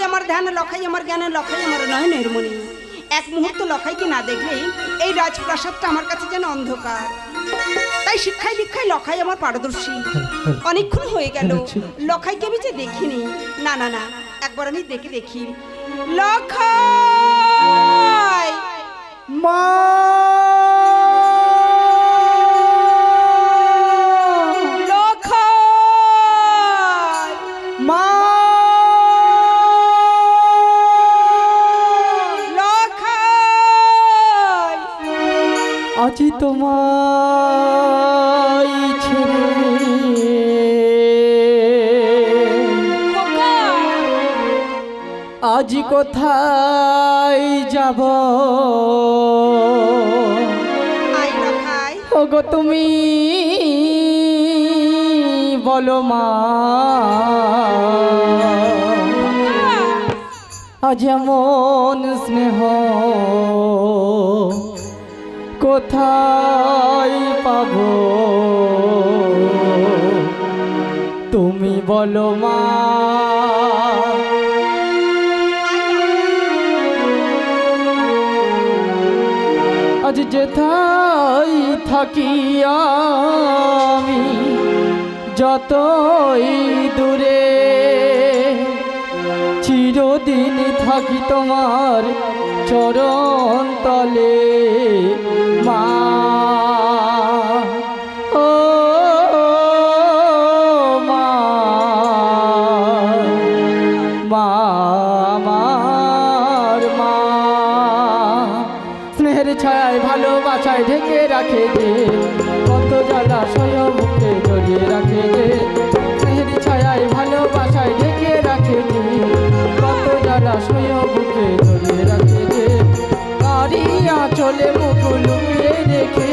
আমার ধ্যান, লখাই আমার জ্ঞান, লখাই আমার নয়নের মণি। এক মুহূর্ত লখাইকে না দেখলে এই রাজপ্রাসাদটা আমার কাছে যেন অন্ধকার। তাই শিক্ষায় দীক্ষায় লখাই আমার পারদর্শী। অনেকক্ষণ হয়ে গেল লখাইকে আমি যে দেখিনি। না না না, একবার আমি দেখি। লখাই মা, লখাই মা, লখাই আজি তোমায় ছেড়ে আজি কোথায় যাব ওগো তুমি বলো মা, আজ এমন স্নেহ কোথায় পাবো তুমি বলো মা। আজ যেথায় থাকি আমি যতই দূরে, চিরদিন থাকি তোমার চরণ তলে মা। ও মা, মা আমার মা, স্নেহের ছায়ায় ভালোবাসায় ঢেকে রাখে যে, কত জলাশয় বুকে জড়িয়ে রাখে যে। স্নেহের ছায়ায় ভালোবাসায় ঢেকে রাখে যে, কত জলাশয় বুকে জড়িয়ে রাখে যে। তারি আঁচলে মুখ লুকিয়ে রেখে,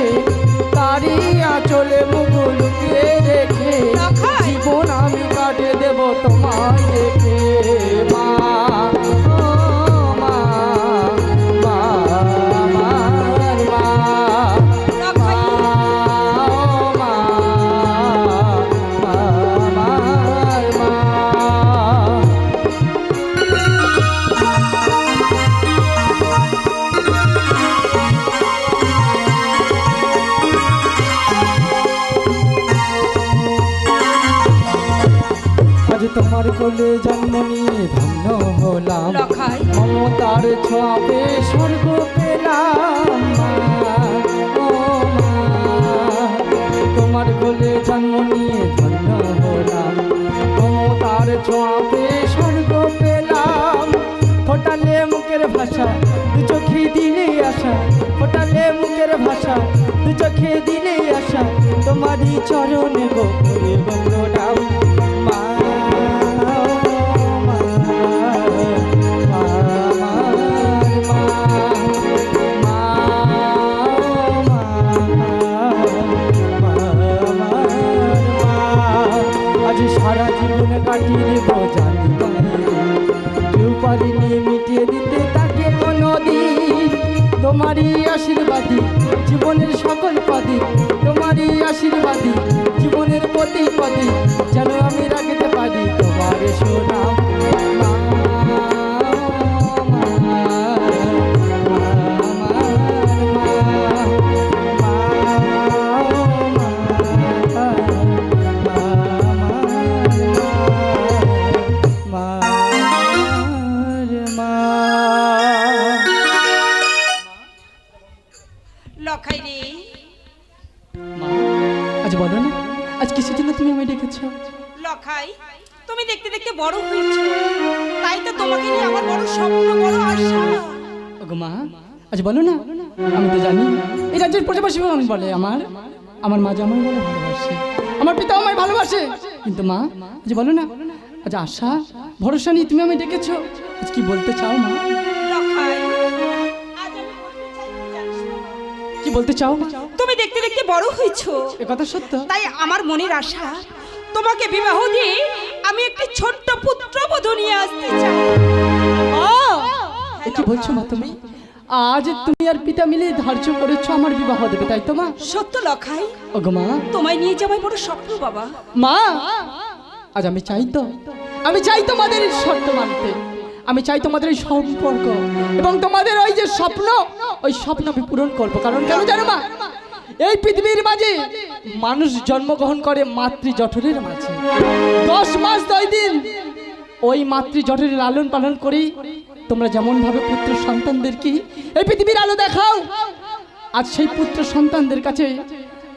তারি আঁচলে মুখ লুকিয়ে রেখে, জীবন আমি কাটে দেব তোমায় রেখে মা। তোমার কোলে জন্ম নিয়ে ধন্য হলাম, মমতার ছোঁয়াবে স্বর্গ পেলাম ও মা। তোমার কোলে জন্ম নিয়ে ধন্য হলাম, মমতার ছোঁয়াবে স্বর্গ পেলাম। ফোটালে মুখের ভাষা দু চোখে দিলে আশা, ফোটালে মুখের ভাষা দু চোখে দিলে আশা, তোমারই চরণে গোপনে গোপ্রণাম মা। সারা জীবন কাটিয়ে দেব জানি কেউ পারিনি মিটিয়ে দিতে তাকে কোনোদিন। তোমারই আশীর্বাদী জীবনের সকল পদে, তোমারই আশীর্বাদী জীবনের প্রতি পদে, যেন আমি রাখতে পারি তোমার সুনাম মা। আজ বলো না, আজ কিসের জন্য তুমি আমায় ডেকেছো? লখাই, তুমি দেখতে দেখতে বড় হয়েছো, তাই তো তোমাকে নিয়ে আমার বড় স্বপ্ন, বড় আশা। ওগো মা, আজ বলো না। আমি তো জানি এই রাজ্যের প্রজাবাসী বলে আমার মা যে আমায় বড় ভালোবাসে, আমার পিতা আমায় ভালোবাসে। কিন্তু মা, আজ বলো না, আজ আশা ভরসা নিয়ে তুমি আমায় ডেকেছো, আজ কি বলতে চাও মা? লখাই, আজ আমি বলতে চাই, জানিস না? কি বলতে চাও? তুমি দেখতে দেখতে বড় হয়েছো, এ কথা সত্য। তাই আমার মনের আশা তোমাকে বিবাহ দিয়ে আমি একটি ছোট্ট পুত্রবধূ নিয়ে আসতে চাই। কি বলছো মা তুমি? আজ তুমি আর পিতা মিলে ধার্য করেছো আমার বিবাহ দেবে, তাই তো মা? সত্য লখাই। ওগো মা, তোমায় নিয়ে যাওয়াই বড় স্বপ্ন বাবা। মা, আজ আমি চাই তো মাদের শর্ত মানতে, আমি চাই তোমাদের এই সম্পর্ক এবং তোমাদের ওই যে স্বপ্ন, ওই স্বপ্ন আমি পূরণ করবো। কারণ কেন জানো মা, এই পৃথিবীর মাঝে মানুষ জন্মগ্রহণ করে মাতৃ জঠরের মাঝে। 10 মাস 10 দিন ওই মাতৃ জঠরের লালন পালন করি। তোমরা যেমন ভাবে পুত্র সন্তানদেরকে এই পৃথিবীর আলো দেখাও, আজ সেই পুত্র সন্তানদের কাছে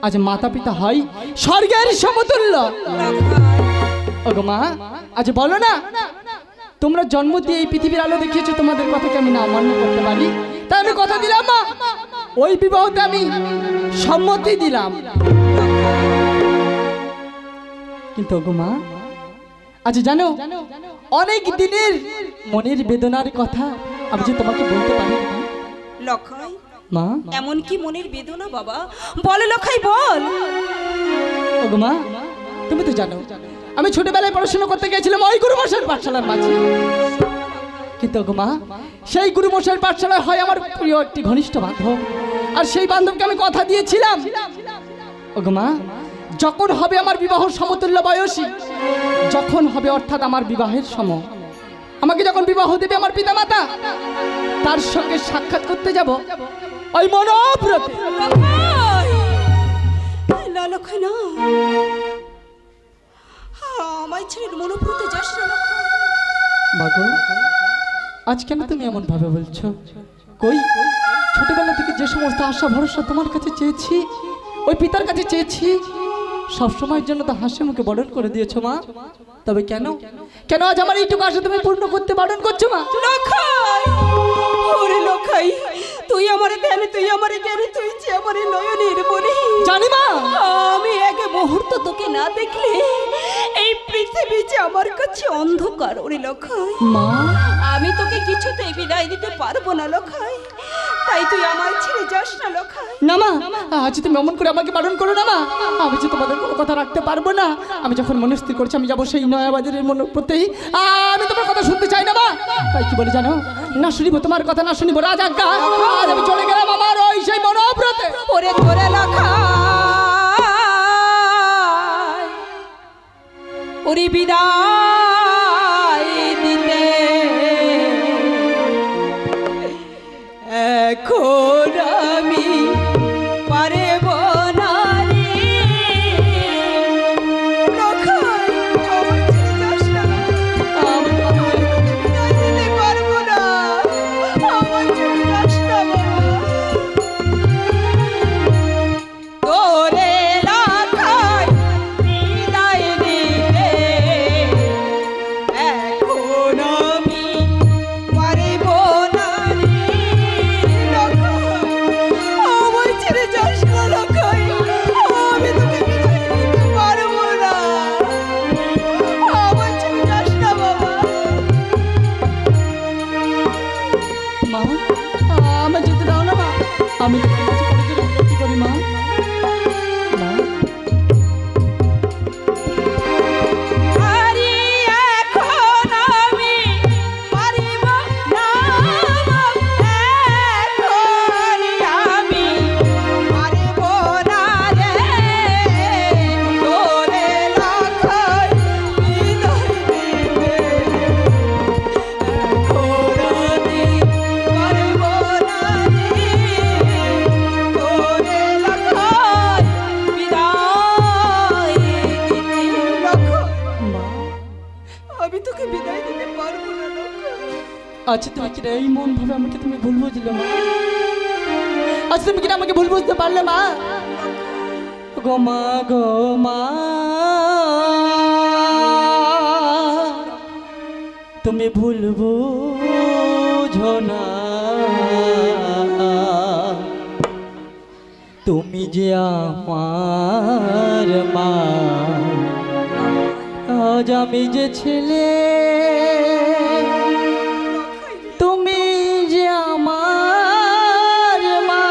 আজ মাতা পিতা হয় স্বর্গের সমতুল্য। ওগো মা, আজ বলো না, তোমরা জন্ম দিয়ে এই পৃথিবীর আলো দেখিয়েছো, তোমাদের কথাকে আমি না অমান্য করতে পারি? তাই আমি কথা দিলাম মা, ওই বিবাহতে আমি সম্মতি দিলাম। কিন্তু ওগো মা, আজ জানো অনেক দিনের মনের বেদনার কথা আমি যে তোমাকে বলতে পারি না লক্ষাই। মা। এমন কি মনের বেদনা বাবা, বল লক্ষাই বল। ওগো মা, তুমি তো জানো আমি ছোটবেলায় পড়াশোনা করতে গিয়েছিলাম ওই গুরুমশাইয়ের পাঠশালার মাঝে। কিন্তু ওগো মা, সেই গুরুমশাইয়ের পাঠশালায় হয় আমার প্রিয় একটি ঘনিষ্ঠ বান্ধব, আর সেই বান্ধবকে আমি কথা দিয়েছিলাম ওগো মা, যখন হবে আমার বিবাহ সমতুল্য বয়সী, যখন হবে অর্থাৎ আমার বিবাহের সময়, আমাকে যখন বিবাহ দেবে আমার পিতামাতা, তার সঙ্গে সাক্ষাৎ করতে যাব ওই মনোব্রতে। না লক্ষাই না, আমায় ছেড়ে মনোব্রতে যাস না। মাগো, আজ কেন তুমি এমন ভাবে বলছো? কই ছোটবেলা থেকে যে সমস্ত আশা ভরসা তোমার কাছে চেয়েছি, ওই পিতার কাছে চেয়েছি, সব সময়ের জন্য তো হাসি মুখে বরণ করে দিয়েছো মা। তবে কেন কেন আজ আমার এইটুকু আশা তুমি পূর্ণ করতে বারণ করছো মা? লক্ষাই, ওরে লক্ষাই, তুই আমারে ধ্যান, তুই আমারে জ্ঞান, তুই যে আমারে নয়নের বলি। জানি মা, আমি এক মুহূর্ত তোকে না দেখলে এই পৃথিবী যে আমার কাছে অন্ধকার। ওরে লক্ষাই মা, আমি তোকে কিছুতেই বিদায় দিতে পারবো না লক্ষাই, তাই তুই আমার ছেড়ে যাস না লক্ষাই। না মা, আজ তুমি অমন করে আমাকে বারণ করো না মা। আমি যে তোমাদের কোনো কথা রাখতে পারবো না। আমি যখন মনে স্থির করছি আমি যাবো সেই নয়াবাজারের মনে প্রতি, আমি তোমার কথা শুনতে চাই না মা। তাই কি বলে জানো, না শুনিব তোমার কথা, না শুনিব রাজাজ্ঞা। আজ আমি চলে গেলাম আমার ওই সেই মনোব্রতে। ওরে তোরে লক্ষাই, ওরে বিদায় দিতে এখন আমি পারব না রে। লক্ষাই, আমার ছেড়ে যাস না, আমি তোকে বিদায় দিতে পারবো না, আমার ছেড়ে যাস না বাবা। তোরে লক্ষাই বিদায় দিতে এখন আমি পারব না রে। লক্ষাই, আমার ছেড়ে যাস না লক্ষাই, আমি তোকে বিদায় দিতে পারবো না, আমার ছেড়ে যাস না বাবা। মা, আমার যেতে দাও না মা, আমি তোমার কাছে কলেজের উন্নতি করি মা। মা, আরে এখন আমি পারিব না, এখন আমি পারিব না রে। তোরে লক্ষাই বিদায় দিতে এখন আমি পারিব না রে। তোরে লক্ষাই বিদায় দিতে। লক্ষাই, মা, আমি তোকে বিদায় দিতে পারবো না লক্ষাই। আজ তুমি কিনা এই মন ভাবে আমাকে তুমি ভুল বুঝলে মা? আজ তুমি কিনা আমাকে ভুল বুঝতে পারলে মা? গো মা, গো মা, তুমি ভুল বুঝো না, তুমি যে আমার মা। আজ আমি যে ছেলে, তুমি যে আমার মা।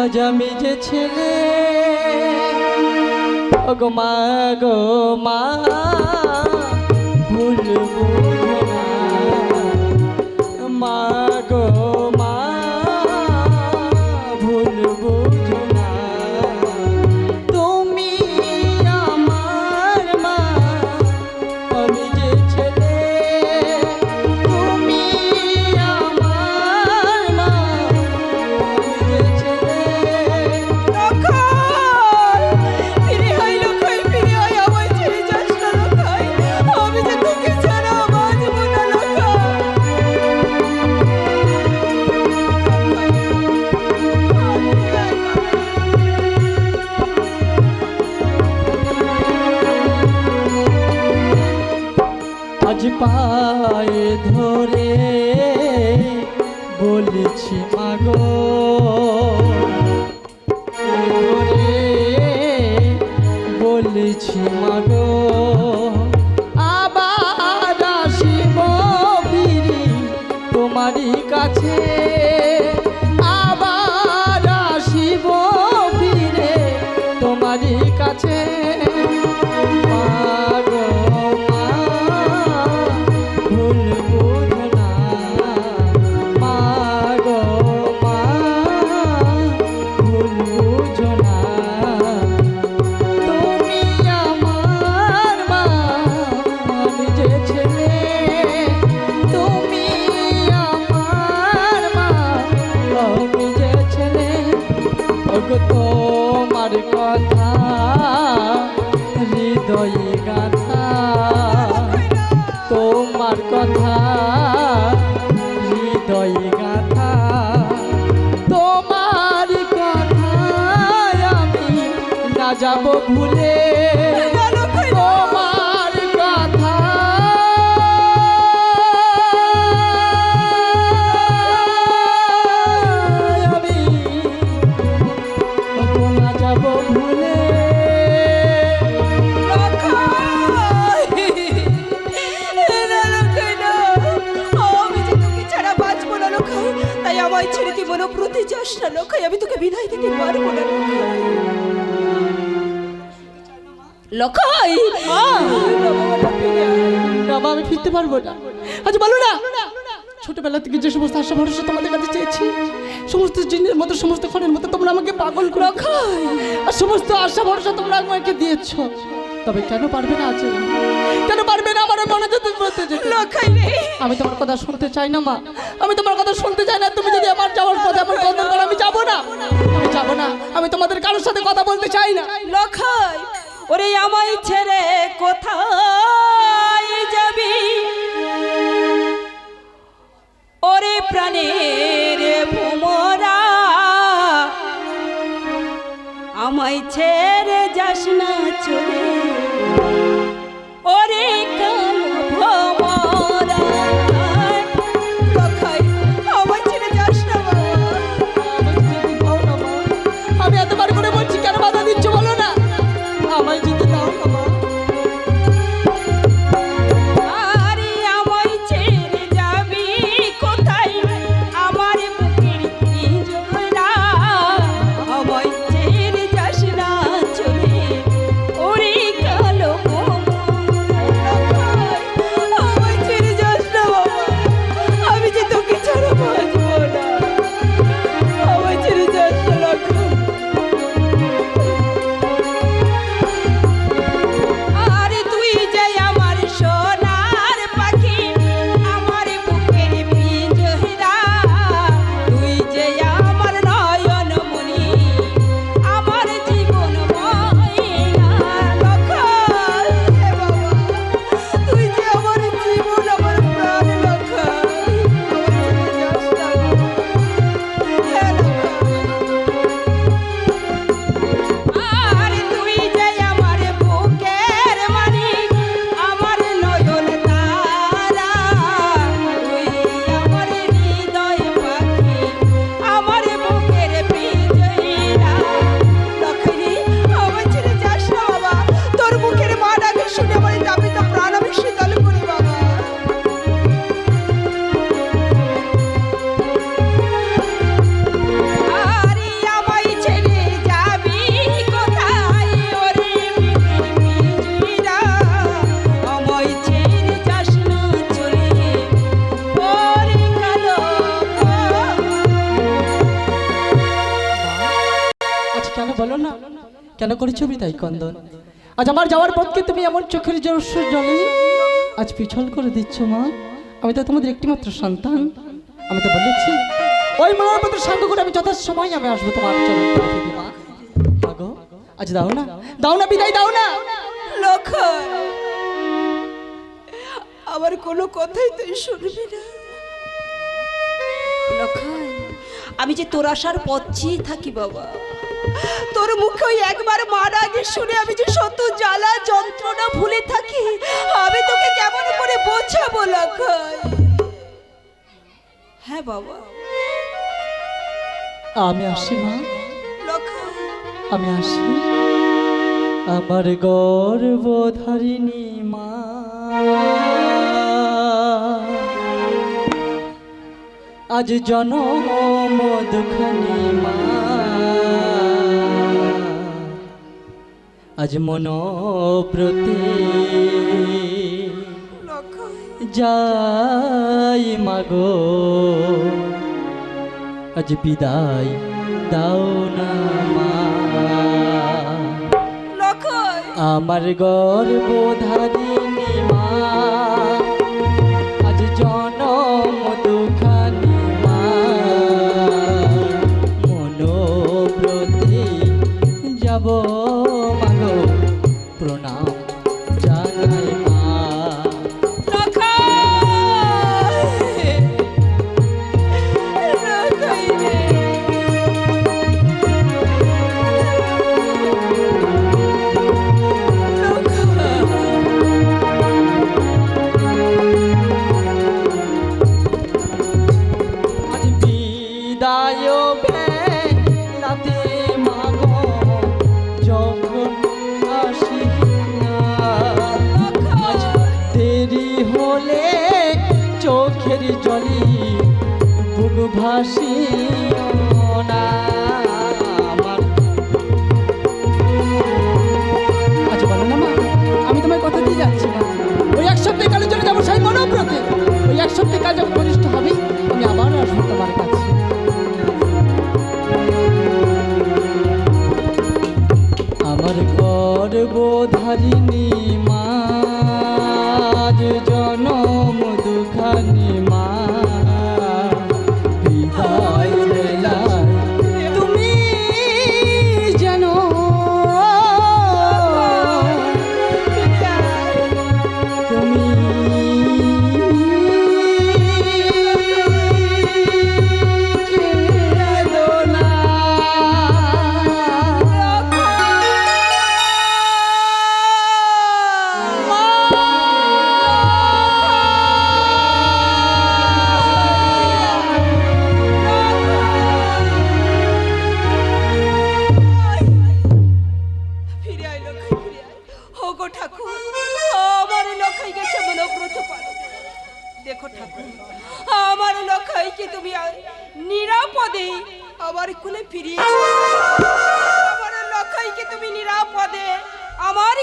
আজ আমি যে ছেলে, ও গো মা, গো মা, ভুল বুঝো না মা, গো মা, ভুল বুঝো না, তুমি আমার মা। আমি আজ পায়ে ধরে বলেছি মাগো ধরে বলেছি মাগো আবার আসিব ফিরি তোমারই কাছে আবার আসিব ফিরে তোমারই কাছে মাগো মা ভুল বুঝো না মাগো মা ভুল বুঝো না তুমি আমার মা আমি যে ছেলে তুমি আমার মা আমি যে ছেলে ওগো তোমার কথা হৃদয়ে গাথা তোমার কথা হৃদয়ে গাথা তোমার কথা আমি না যাব ভুলে তোমার কথা আমি না যাব ভুলে তাই আমায় ছেড়ে কি মনোপ্রতি যাস না লখাই আমি তোকে বিদায় দিতে পারবো না লখাই বাবা আমি ফিরতে পারবো না আজ বলো না ছোটবেলা থেকে যে সমস্ত আশা ভরসা তোমাদের কাছে চেয়েছি সমস্ত জিনের মতো সমস্ত ক্ষণের মতো তোমরা আমাকে পাগল করে লখাই আর সমস্ত আশা ভরসা তোমরা আমাকে দিয়েছ তবে কেন পারবে না আছে কেন পারবে না আমার মনে যেতে বলতে যেতে লখাই রে আমি তোমার কথা শুনতে চাই না মা আমি তোমার কথা শুনতে চাই না তুমি যদি আমার যাওয়ার পথে আমার কদর করো আমি যাব না আমি তোমাদের কারোর সাথে কথা বলতে চাই না লখাই ওরে আমায় ছেড়ে কোথায় যাবি ওরে প্রাণের ভোমরা আমায় ছেড়ে যাস না চলে ওরে কালো ভোমরা লখাই আমায় ছেড়ে যাস না বাবা আমি এতবার করে বলছি কেন বাধা দিচ্ছ বলো না আমায় যেতে দাও না মা আরে আমায় ছেড়ে যাবি কোথায় আমার বুকের পিঞ্জরা আমায় ছেড়ে যাস না চলে ওরে কালো আমায় ছেড়ে যাস না বাবা আমি যে তোকে ছাড়া বাঁচবো না আমায় ছেড়ে যাস না লক্ষ্য আরে তুই যে আমার সোনার পাখি আমার বুকের পিঞ্জরা তুই যে আমার নয়ন মনি আমার জীবন ময়না লক্ষণ হে বাবা তুই যে আমার জীবন আমার প্রাণ লক্ষণ আরে তুই যে আমার বুকের মানিক আমার নয়ন তারা তুই আমার হৃদয় পাখি আমার বুকের পিঞ্জরা লক্ষ্মী আমায় ছেড়ে যাস না বাবা তোর মুখের মা ডাকে শুনে আমার যাবি তো প্রাণ আমি শীতল করি বাবা আরে আমায় ছেড়ে যাবি কোথায় ওরে বুকের পিঞ্জরা আমায় ছেড়ে যাস না চলে ওরে কালো আজ কেন বলো না কেন করেছো বিদায় কন্দন আজ আমার যাওয়ার পথকে তুমি এমন চোখের জলস্বর জলে আজ পিছল করে দিচ্ছ মা আমি তো তোমাদের একটিমাত্র সন্তান আমি তো বলেছি ওই মার মতো সঙ্গ করে আমি যথাসময় আমি আসবো তোমার চরণ তলে দিদি মা মাগো আজ দাও না বিদায় দাও না লক্ষণ আমার কোনো কথাই তুই শুনবি না লক্ষণ আমি যে তোর আসার পথ চেয়ে থাকি বাবা তোর মুখে ওই একবার মার আগে শুনে আমি যে শত জ্বালা যন্ত্রণা ভুলে থাকি আমি তোকে কেমন করে বোঝাই হ্যাঁ বাবা। আমি আসি মা, লক্ষাই আমি আসি। আমার গর্ভধারিণী মা, আজ জনম দুখানি মা, আজ মনোব্রতে লক্ষাই যাই মাগো, আজ বিদায় দাও না মা। লক্ষাই আমার গর্ভধারিণী মা, আজ জনম দুখানি মা, মনোব্রতে যাব মাগো, প্রণাম জানাই মা। লক্ষাই লক্ষাই রে। আজ বিদায় বেলাতে মাগো, যখন আসি না, আজ দেরি হলে চোখের জলে বুক ভাসিও না আমার। আজ বলো না মা, আমি তোমার কথা দিয়ে যাচ্ছি না, ওই এক সপ্তাহে কালে চলে যাবো সেই মনোব্রতে। ওই এক সপ্তাহে কাজ যখন ঘনিষ্ঠ হবে, আমি আবার আসবো তোমার কাছে। আমার গর্ভধারিণী মা, আজ জনম দুখানি মা, বিদায় বেলায় তুমি যেন তুমি কেঁদো না। ফিরে আয় লক্ষাই, ফিরে আয়। ওগো ঠাকুর, আমার লক্ষাই গেছে মনোব্রত পালন। দেখো ঠাকুর, আমার লক্ষাইকে তুমি নিরাপদে আমার কুলে ফিরিয়ে, আমার লক্ষাইকে তুমি নিরাপদে আমার